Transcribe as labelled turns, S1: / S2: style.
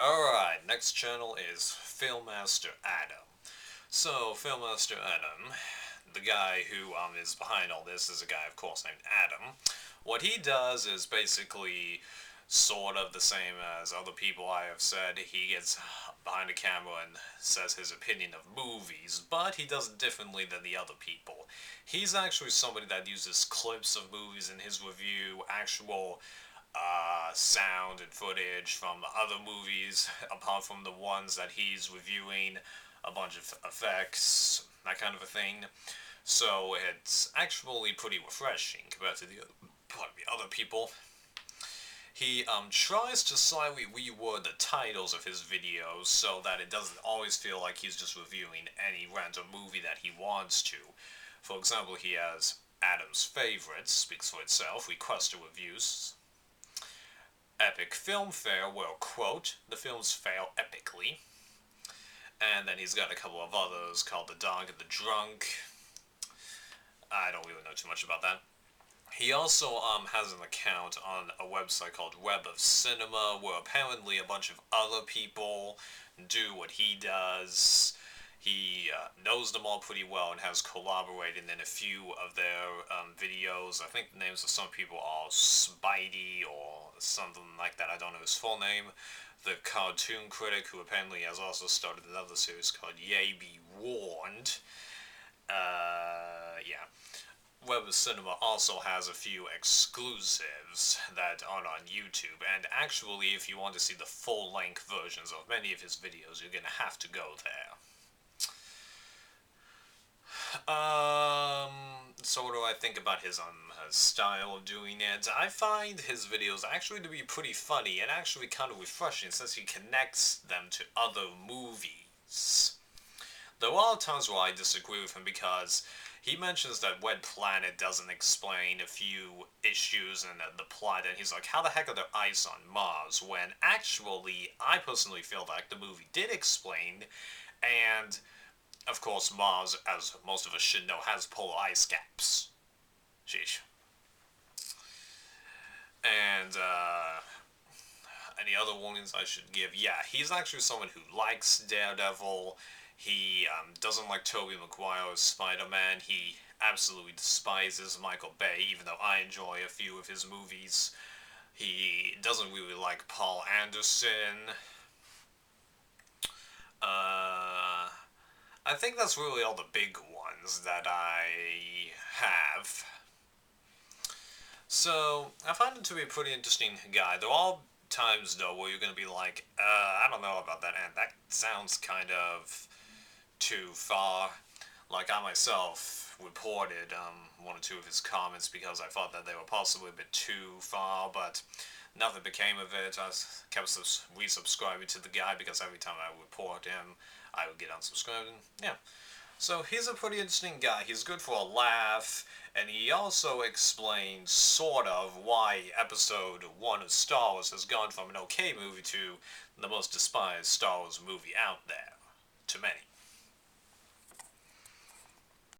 S1: Alright, next channel is FilmMasterAdam. So, FilmMasterAdam, the guy who is behind all this, is a guy, of course, named Adam. What he does is basically sort of the same as other people I have said. He gets behind the camera and says his opinion of movies, but he does it differently than the other people. He's actually somebody that uses clips of movies in his review, actual sound and footage from other movies, apart from the ones that he's reviewing, a bunch of effects, that kind of a thing. So it's actually pretty refreshing compared to the other people. He tries to slightly reword the titles of his videos so that it doesn't always feel like he's just reviewing any random movie that he wants to. For example, he has Adam's Favorites, speaks for itself, requester reviews, Epic Film Fair, where, quote, the films fail epically. And then he's got a couple of others called The Dog and the Drunk. I don't really know too much about that. He also has an account on a website called Web of Cinema, where apparently a bunch of other people do what he does. He knows them all pretty well and has collaborated in a few of their videos. I think the names of some people are Spidey or something like that. I don't know his full name. The cartoon critic, who apparently has also started another series called Yay Be Warned. Yeah. Web of Cinema also has a few exclusives that aren't on YouTube, and actually, if you want to see the full-length versions of many of his videos, you're gonna have to go there. So what do I think about his style of doing it? I find his videos actually to be pretty funny and actually kind of refreshing since he connects them to other movies. There are times where I disagree with him because he mentions that Red Planet doesn't explain a few issues in the plot, and he's like, how the heck are there ice on Mars? When actually, I personally feel like the movie did explain, and of course, Mars, as most of us should know, has polar ice caps. Sheesh. And, any other warnings I should give? Yeah, he's actually someone who likes Daredevil. He doesn't like Tobey Maguire's Spider-Man. He absolutely despises Michael Bay, even though I enjoy a few of his movies. He doesn't really like Paul Anderson. I think that's really all the big ones that I have. So, I find him to be a pretty interesting guy. There are all times, though, where you're going to be like, I don't know about that, and that sounds kind of too far. Like, I myself reported one or two of his comments because I thought that they were possibly a bit too far, but nothing became of it. I kept resubscribing to the guy because every time I report him, I would get unsubscribed, and yeah. So he's a pretty interesting guy. He's good for a laugh, and he also explains sort of why Episode 1 of Star Wars has gone from an okay movie to the most despised Star Wars movie out there, to many.